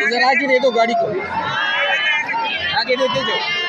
इधर आके दे दो गाड़ी को, आगे देते जाओ।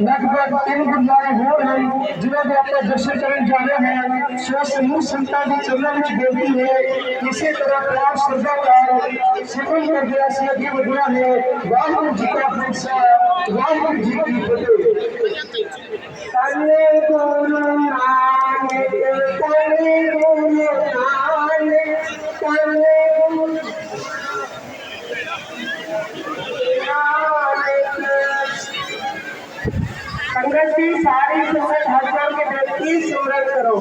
लगभग 3 गुरुद्वारे ਹੋਰ ਹਨ ਜਿਨ੍ਹਾਂ ਦੇ ਆਪਾਂ ਦਰਸ਼ਨ ਕਰਨ ਜਾ ਰਹੇ ਹਾਂ। ਸੋ ਸਮੂਹ ਸੰਤਾਂ ਦੀ ਚਰਨਾਂ ਵਿੱਚ ਬੇਨਤੀ ਹੈ ਇਸੇ ਤਰ੍ਹਾਂ ਪਿਆਰ ਸ਼ਰਧਾ ਨਾਲ ਸਿਮਰਨ ਕਰਦੇ ਅਸੀਂ ਅੱਗੇ ਵਧਣਾ ਹੈ। ਵਾਹਿਗੁਰੂ ਜੀ ਕਾ ਖਾਲਸਾ ਵਾਹਿਗੁਰੂ ਜੀ ਕੀ ਫਤਿਹ। ਤਨੇ ਗੁਰੂ ਨਾਨਕ ਤਨੇ ਗੁਰੂ ਨਾਨਕ ਤਨੇ ਗੁਰੂ संगत की सारी संगत हाथ जोड़ के बेनती सिमरन करो।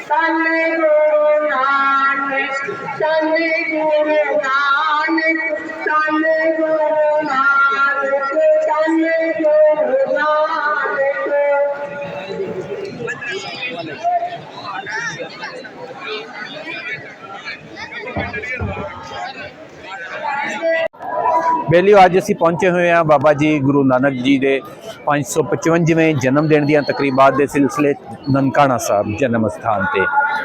तने गुरु नानक तने गुरु नानक तने गुरु नानक तने गुरु नानक। बेलियो अज असी पहुंचे हुए हैं बाबा जी गुरु नानक जी के 555वें जन्म दिन दी तकरीबात के सिलसिले ननकाना साहब जन्म स्थान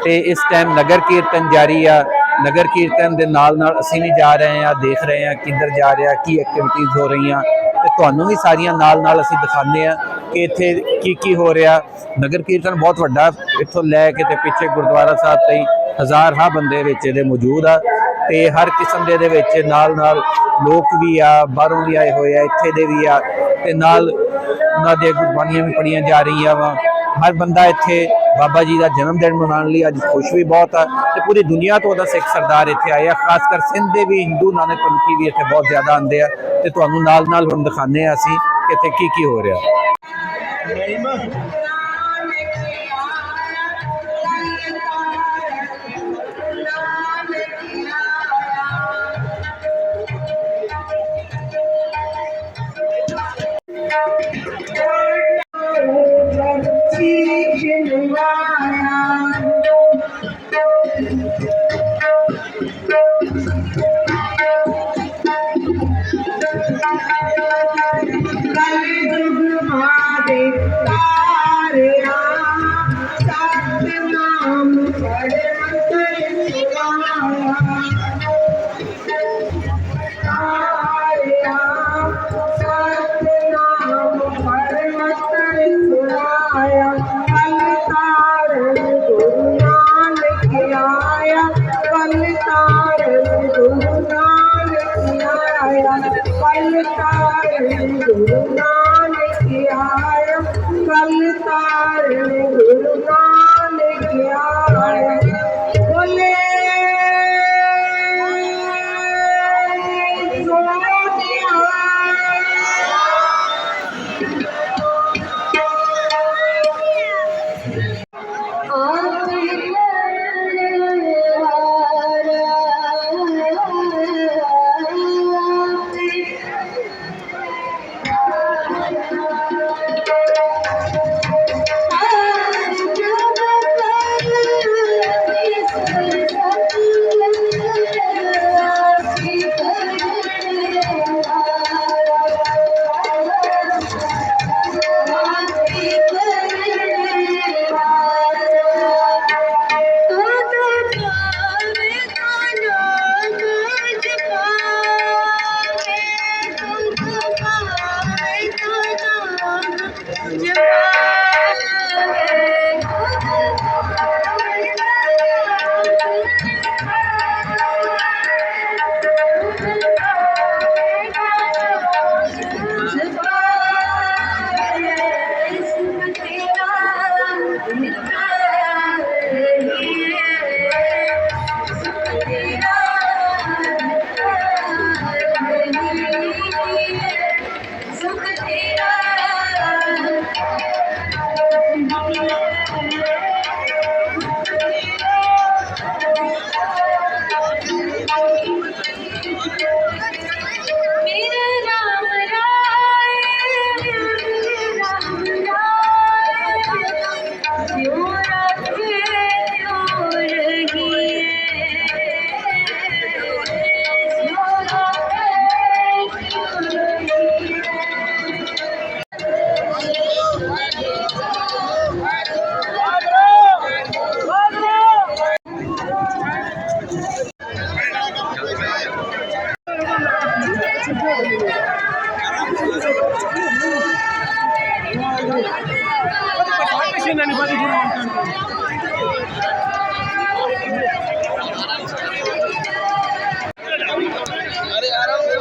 ते इस टाइम नगर कीर्तन जारी आ। नगर कीर्तन के नाल नाल असी भी जा रहे हैं, देख रहे हैं किधर जा रहा, की एक्टिविटीज़ हो रही तो तुहानू भी सारिया नाल नाल असी दिखाने कि इत्थे की हो रहा। नगर कीर्तन बहुत वड्डा इत्थों लैके ते पिछे गुरुद्वारा साहब तई हज़ार बंदे विच इहदे मौजूद आ ते हर किस्म दे विच नाल नाल लोग भी आ, बाहरों भी आए हुए आ, इत्थे दे भी आ ते नाल उन्हां दे गुरबाणियां भी पढ़ियां जा रही वा। हर बंदा इत्थे बाबा जी का जन्मदिन मनाने लिए अज खुश भी बहुत है तो पूरी दुनिया तो वह सिख सरदार इत्थे आए, खासकर सिंध के भी हिंदू नानक पंथी भी इत्थे बहुत ज़्यादा आते हैं तो तुहानू नाल नाल हुण दिखाने असीं कि इत्थे की हो रहा। अरे आराम से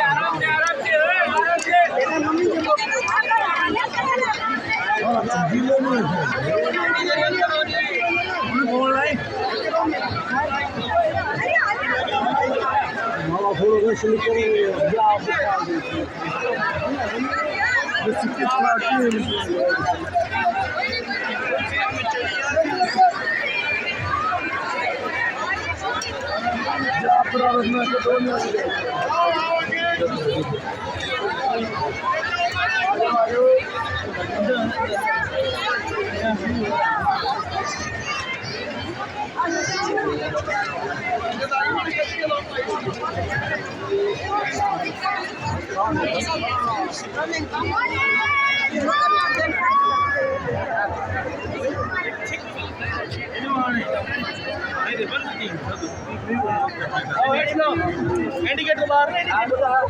आराम से आराम से इंडिकेटर बाहर भी है ना।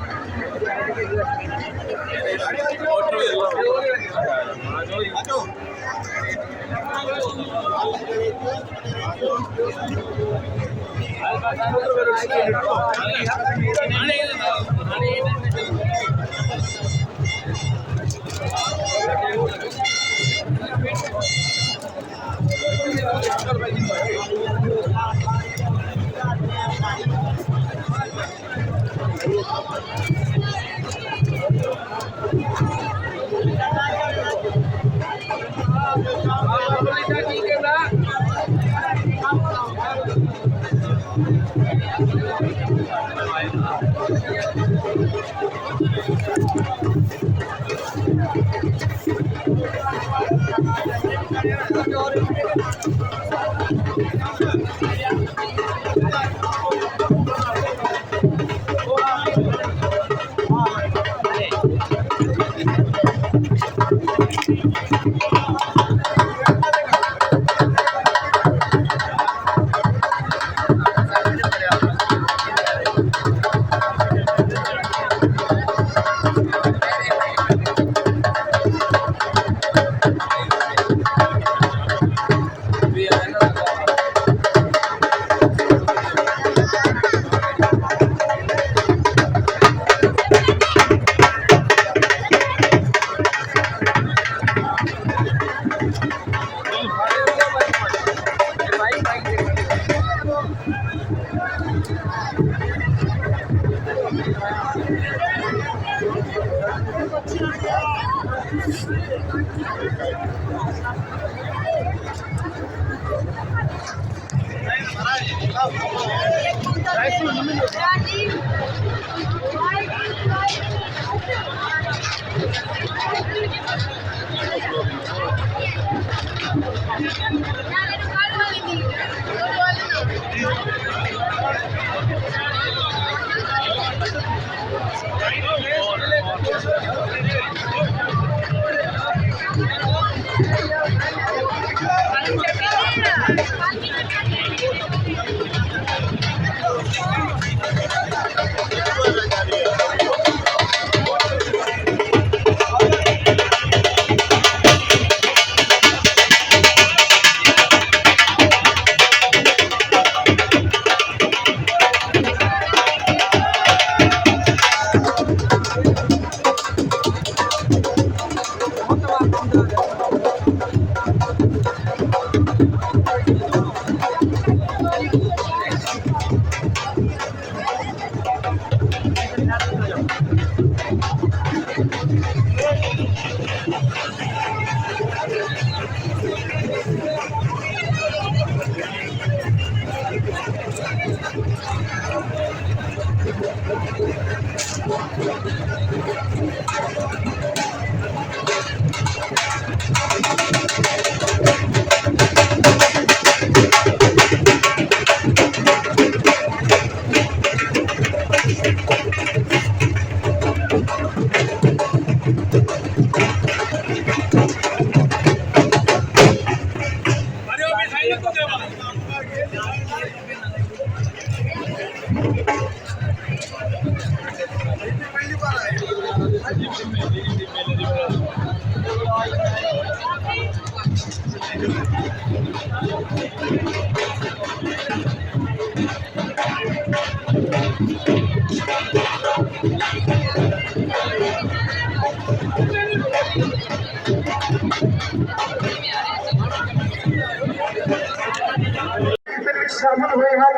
शामिल हुए हैं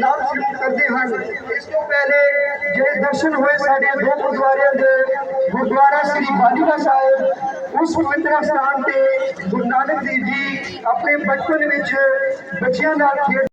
नाम शुरू करते हैं। इस तो पहले जो दर्शन हुए साढ़े दो गुरुद्वारे गुरुद्वारा श्री बालीका साहिब उस पवित्र स्थान से गुरु नानक देव जी अपने बचपन में बच्चियों नाल खेड